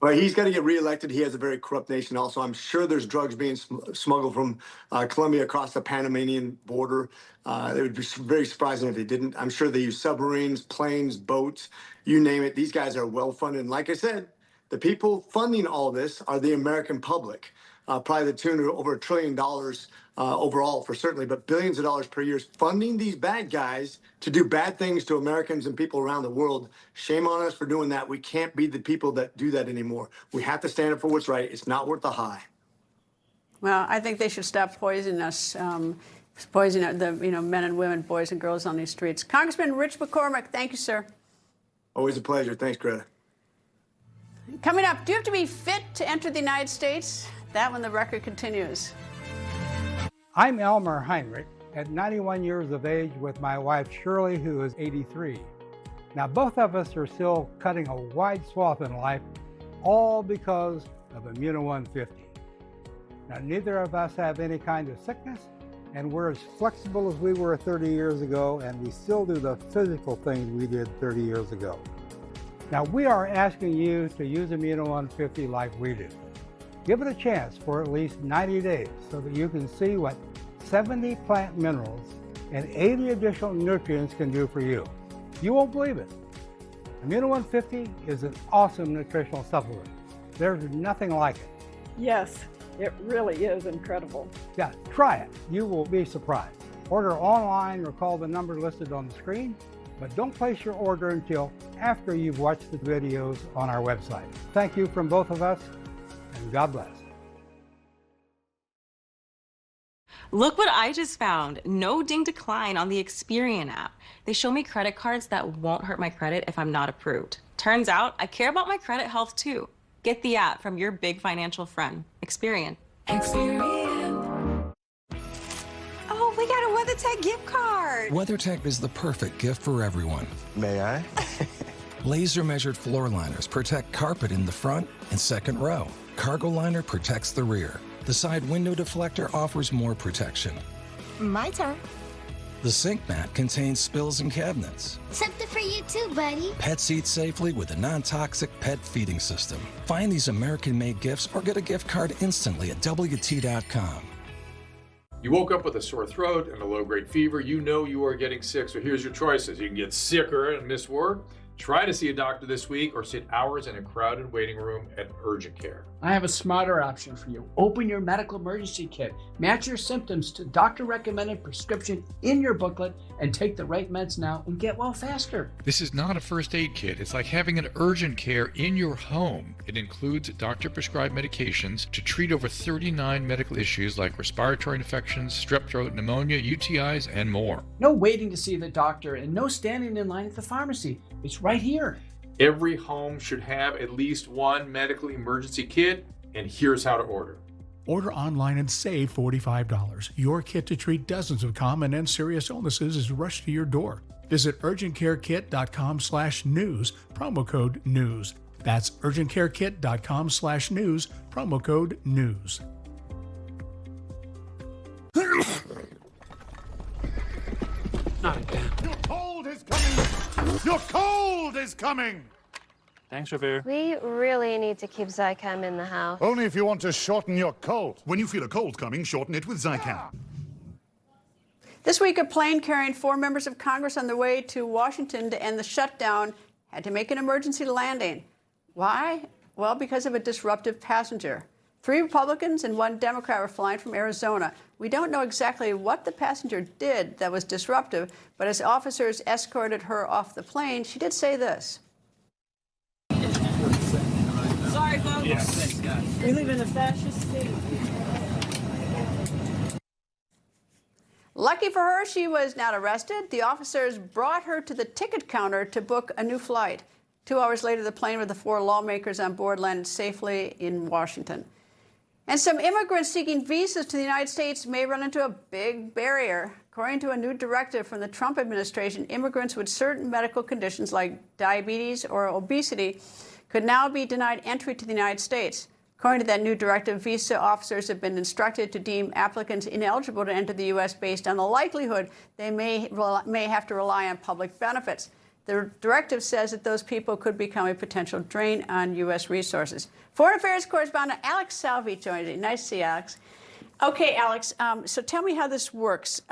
But he's got to get reelected. He has a very corrupt nation also. I'm sure there's drugs being smuggled from Colombia across the Panamanian border. It would be very surprising if they didn't. I'm sure they use submarines, planes, boats, you name it. These guys are well-funded. And like I said, the people funding all this are the American public. Probably the tune of over $1 trillion overall for certainly, but billions of dollars per year is funding these bad guys to do bad things to Americans and people around the world. Shame on us for doing that. We can't be the people that do that anymore. We have to stand up for what's right. It's not worth the high. Well, I think they should stop poisoning us, poisoning the men and women, boys and girls on these streets. Congressman Rich McCormick, thank you, sir. Always a pleasure. Thanks, Greta. Coming up, do you have to be fit to enter the United States? That when the record continues. I'm Elmer Heinrich, at 91 years of age with my wife Shirley, who is 83. Now, both of us are still cutting a wide swath in life, all because of Immuno 150. Now, neither of us have any kind of sickness, and we're as flexible as we were 30 years ago, and we still do the physical things we did 30 years ago. Now, we are asking you to use Immuno 150 like we do. Give it a chance for at least 90 days so that you can see what 70 plant minerals and 80 additional nutrients can do for you. You won't believe it. Immuno 150 is an awesome nutritional supplement. There's nothing like it. Yes, it really is incredible. Yeah, try it. You will be surprised. Order online or call the number listed on the screen, but don't place your order until after you've watched the videos on our website. Thank you from both of us, and God bless. Look what I just found. No ding decline on the Experian app. They show me credit cards that won't hurt my credit if I'm not approved. Turns out I care about my credit health too. Get the app from your big financial friend, Experian. Experian. Oh, we got a WeatherTech gift card. WeatherTech is the perfect gift for everyone. May I? Laser measured floor liners protect carpet in the front and second row. Cargo liner protects the rear. The side window deflector offers more protection. My turn. The sink mat contains spills and cabinets. Something for you too, buddy. Pets eat safely with a non-toxic pet feeding system. Find these American-made gifts or get a gift card instantly at WT.com. You woke up with a sore throat and a low-grade fever. You know you are getting sick, so here's your choices. You can get sicker and miss work. Try to see a doctor this week or sit hours in a crowded waiting room at urgent care. I have a smarter option for you. Open your medical emergency kit. Match your symptoms to doctor-recommended prescription in your booklet and take the right meds now and get well faster. This is not a first aid kit. It's like having an urgent care in your home. It includes doctor-prescribed medications to treat over 39 medical issues like respiratory infections, strep throat, pneumonia, UTIs, and more. No waiting to see the doctor and no standing in line at the pharmacy. It's right here. Every home should have at least one medical emergency kit, and here's how to order. Order online and save $45. Your kit to treat dozens of common and serious illnesses is rushed to your door. Visit urgentcarekit.com/news, promo code NEWS. That's urgentcarekit.com/news, promo code NEWS. Not again. Your cold is coming! Your cold is coming! Thanks, Revere. We really need to keep Zycam in the house. Only if you want to shorten your cold. When you feel a cold coming, shorten it with Zycam. This week, a plane carrying 4 members of Congress on their way to Washington to end the shutdown had to make an emergency landing. Why? Well, because of a disruptive passenger. 3 Republicans and 1 Democrat were flying from Arizona. We don't know exactly what the passenger did that was disruptive, but as officers escorted her off the plane, she did say this. Sorry, folks. Yes. We live in a fascist state. Lucky for her, she was not arrested. The officers brought her to the ticket counter to book a new flight. 2 hours later, the plane with the 4 lawmakers on board landed safely in Washington. And some immigrants seeking visas to the United States may run into a big barrier. According to a new directive from the Trump administration, immigrants with certain medical conditions like diabetes or obesity could now be denied entry to the United States. According to that new directive, visa officers have been instructed to deem applicants ineligible to enter the U.S. based on the likelihood they may have to rely on public benefits. The directive says that those people could become a potential drain on U.S. resources. Foreign Affairs correspondent Alex Salvi joins me. Nice to see you, Alex. Okay, Alex, so tell me how this works.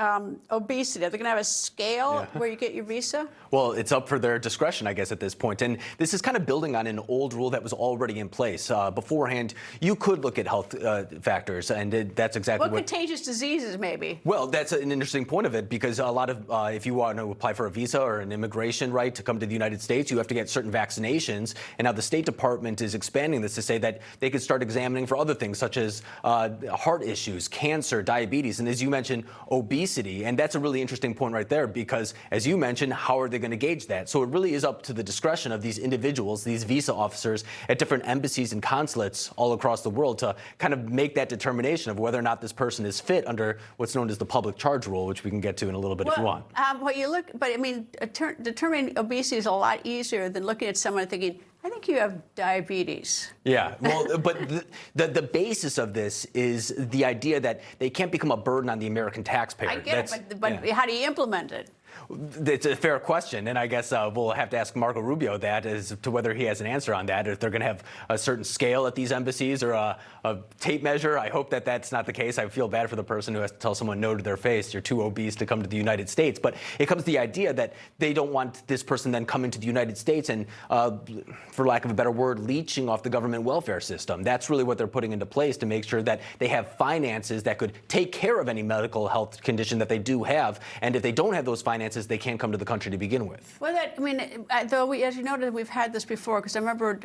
Obesity, are they going to have a scale where you get your visa? Well, it's up for their discretion, I guess, at this point. And this is kind of building on an old rule that was already in place. Beforehand, you could look at health factors, and that's exactly what contagious diseases, maybe? Well, that's an interesting point of it, because a lot of, if you want to apply for a visa or an immigration right to come to the United States, you have to get certain vaccinations. And now the State Department is expanding this to say that they could start examining for other things, such as heart issues, cancer, diabetes, and as you mentioned, obesity. And that's a really interesting point right there, because as you mentioned, how are they going to gauge that? So it really is up to the discretion of these individuals, these visa officers at different embassies and consulates all across the world to kind of make that determination of whether or not this person is fit under what's known as the public charge rule, which we can get to in a little bit if you want. But I mean, determining obesity is a lot easier than looking at someone and thinking, I think you have diabetes. Yeah, well, but the basis of this is the idea that they can't become a burden on the American taxpayer. I get it, but how do you implement it? It's a fair question, and I guess we'll have to ask Marco Rubio that as to whether he has an answer on that, or if they're going to have a certain scale at these embassies or a tape measure. I hope that that's not the case. I feel bad for the person who has to tell someone no to their face, you're too obese to come to the United States. But it comes to the idea that they don't want this person then coming to the United States and, for lack of a better word, leeching off the government welfare system. That's really what they're putting into place to make sure that they have finances that could take care of any medical health condition that they do have. And if they don't have those finances, they can't come to the country to begin with. Well, though, as you noted, we've had this before, because I remember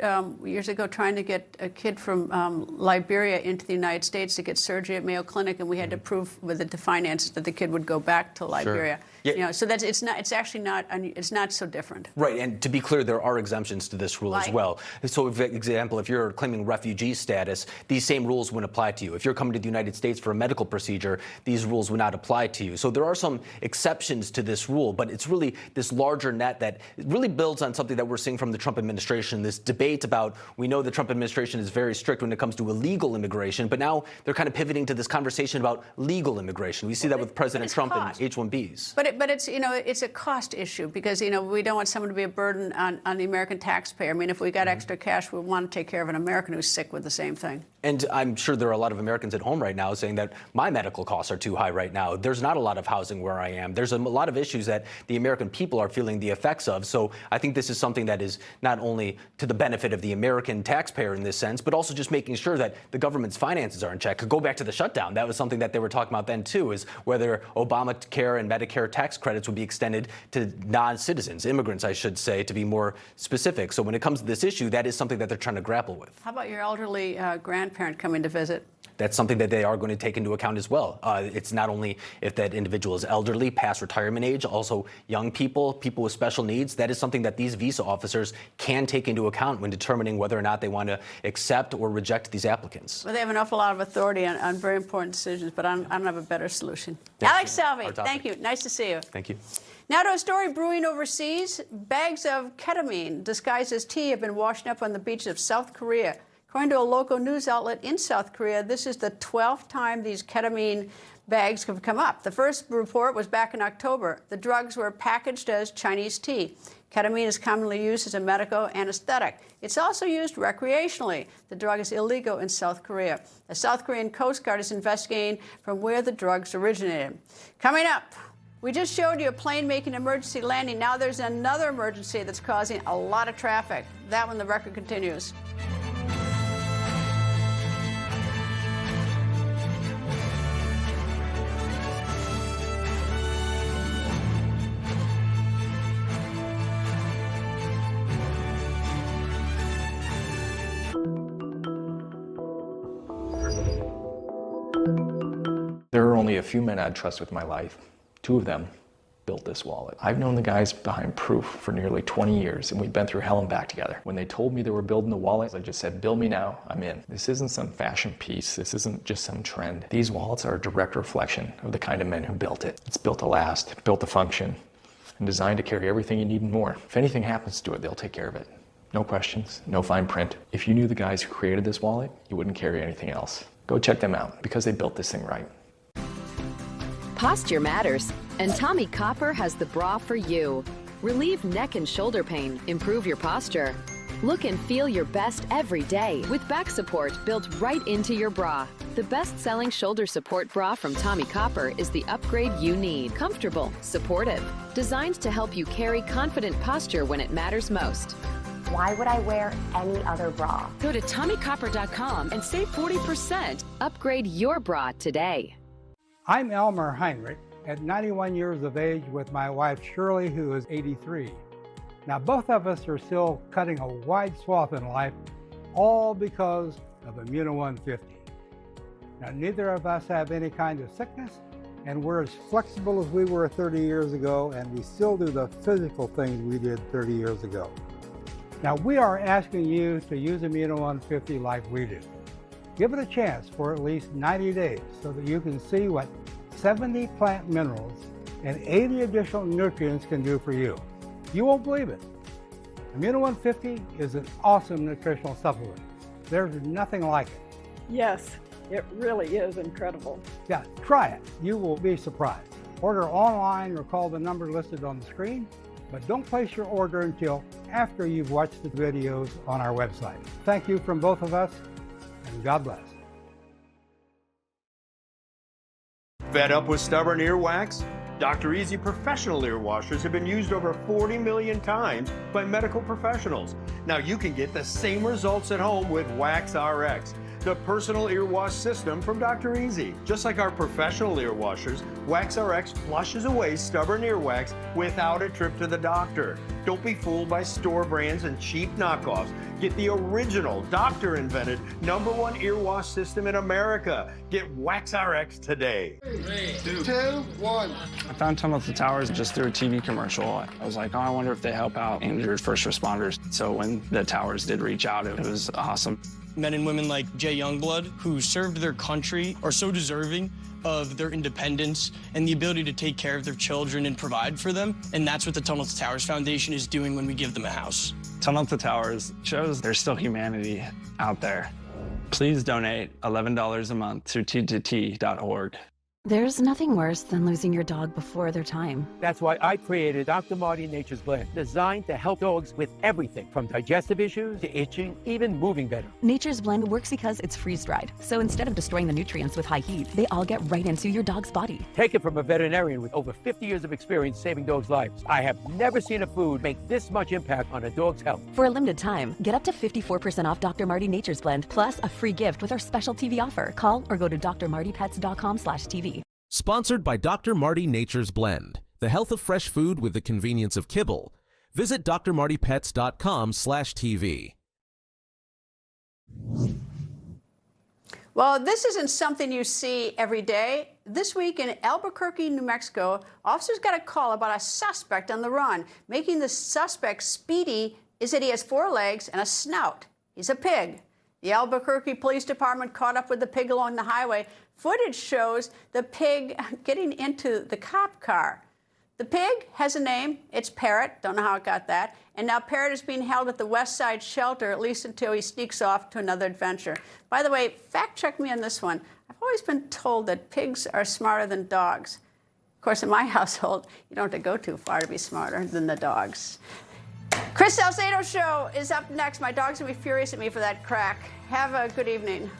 years ago trying to get a kid from Liberia into the United States to get surgery at Mayo Clinic, and we had to prove with the finances that the kid would go back to Liberia. Sure. Yeah. You know, so that's it's not so different. Right, and to be clear, there are exemptions to this rule as well. So, for example, if you're claiming refugee status, these same rules wouldn't apply to you. If you're coming to the United States for a medical procedure, these rules would not apply to you. So there are some exceptions to this rule, but it's really this larger net that really builds on something that we're seeing from the Trump administration, this debate about, we know the Trump administration is very strict when it comes to illegal immigration, but now they're kind of pivoting to this conversation about legal immigration. We see that with President Trump and H-1Bs. But it's, it's a cost issue, because, we don't want someone to be a burden on the American taxpayer. I mean, if we got extra cash, we want to take care of an American who's sick with the same thing. And I'm sure there are a lot of Americans at home right now saying that my medical costs are too high right now. There's not a lot of housing where I am. There's a lot of issues that the American people are feeling the effects of. So I think this is something that is not only to the benefit of the American taxpayer in this sense, but also just making sure that the government's finances are in check. Go back to the shutdown. That was something that they were talking about then, too, is whether Obamacare and Medicare tax credits would be extended to non-citizens, immigrants, I should say, to be more specific. So when it comes to this issue, that is something that they're trying to grapple with. How about your elderly grandparent coming to visit? That's something that they are going to take into account as well. It's not only if that individual is elderly, past retirement age, also young people, people with special needs. That is something that these visa officers can take into account when determining whether or not they want to accept or reject these applicants. Well, they have an awful lot of authority on very important decisions, but I don't have a better solution. Alex Salvi, thank you. Nice to see you. Thank you. Now to a story brewing overseas. Bags of ketamine disguised as tea have been washing up on the beaches of South Korea. According to a local news outlet in South Korea, this is the 12th time these ketamine bags have come up. The first report was back in October. The drugs were packaged as Chinese tea. Ketamine is commonly used as a medical anesthetic. It's also used recreationally. The drug is illegal in South Korea. The South Korean Coast Guard is investigating from where the drugs originated. Coming up, we just showed you a plane making an emergency landing. Now there's another emergency that's causing a lot of traffic. That one, the record continues. There are only a few men I'd trust with my life. Two of them built this wallet. I've known the guys behind Proof for nearly 20 years, and we've been through hell and back together. When they told me they were building the wallet, I just said, bill me now, I'm in. This isn't some fashion piece. This isn't just some trend. These wallets are a direct reflection of the kind of men who built it. It's built to last, built to function, and designed to carry everything you need and more. If anything happens to it, they'll take care of it. No questions, no fine print. If you knew the guys who created this wallet, you wouldn't carry anything else. Go check them out, because they built this thing right. Posture matters, and Tommy Copper has the bra for you. Relieve neck and shoulder pain, improve your posture. Look and feel your best every day with back support built right into your bra. The best-selling shoulder support bra from Tommy Copper is the upgrade you need. Comfortable, supportive, designed to help you carry confident posture when it matters most. Why would I wear any other bra? Go to TommyCopper.com and save 40%. Upgrade your bra today. I'm Elmer Heinrich, at 91 years of age with my wife Shirley, who is 83. Now, both of us are still cutting a wide swath in life, all because of Immuno 150. Now, neither of us have any kind of sickness, and we're as flexible as we were 30 years ago, and we still do the physical things we did 30 years ago. Now, we are asking you to use Immuno 150 like we did. Give it a chance for at least 90 days so that you can see what 70 plant minerals and 80 additional nutrients can do for you. You won't believe it. Immuno 150 is an awesome nutritional supplement. There's nothing like it. Yes, it really is incredible. Yeah, try it. You will be surprised. Order online or call the number listed on the screen, but don't place your order until after you've watched the videos on our website. Thank you from both of us, and God bless. Fed up with stubborn earwax? Dr. Easy professional ear washers have been used over 40 million times by medical professionals. Now you can get the same results at home with Wax RX, the personal ear wash system from Dr. Easy. Just like our professional ear washers, Wax RX flushes away stubborn earwax without a trip to the doctor. Don't be fooled by store brands and cheap knockoffs. Get the original doctor-invented #1 ear wash system in America. Get Wax RX today. 3, 2, 1. I found Tunnel to Towers just through a TV commercial. I was like, oh, I wonder if they help out injured first responders. So when the Towers did reach out, it was awesome. Men and women like Jay Youngblood, who served their country, are so deserving of their independence and the ability to take care of their children and provide for them. And that's what the Tunnel to Towers Foundation is doing when we give them a house. Tunnel to Towers shows there's still humanity out there. Please donate $11 a month to t2t.org. There's nothing worse than losing your dog before their time. That's why I created Dr. Marty Nature's Blend, designed to help dogs with everything from digestive issues to itching, even moving better. Nature's Blend works because it's freeze-dried. So instead of destroying the nutrients with high heat, they all get right into your dog's body. Take it from a veterinarian with over 50 years of experience saving dogs' lives. I have never seen a food make this much impact on a dog's health. For a limited time, get up to 54% off Dr. Marty Nature's Blend, plus a free gift with our special TV offer. Call or go to drmartypets.com/TV. Sponsored by Dr. Marty Nature's Blend, the health of fresh food with the convenience of kibble. Visit drmartypets.com/TV. Well, this isn't something you see every day. This week in Albuquerque, New Mexico, officers got a call about a suspect on the run. Making the suspect speedy is that he has 4 legs and a snout. He's a pig. The Albuquerque Police Department caught up with the pig along the highway. Footage shows the pig getting into the cop car. The pig has a name. It's Parrot. Don't know how it got that. And now Parrot is being held at the West Side shelter, at least until he sneaks off to another adventure. By the way, fact check me on this one. I've always been told that pigs are smarter than dogs. Of course, in my household, you don't have to go too far to be smarter than the dogs. Chris Salcedo Show is up next. My dog's going to be furious at me for that crack. Have a good evening.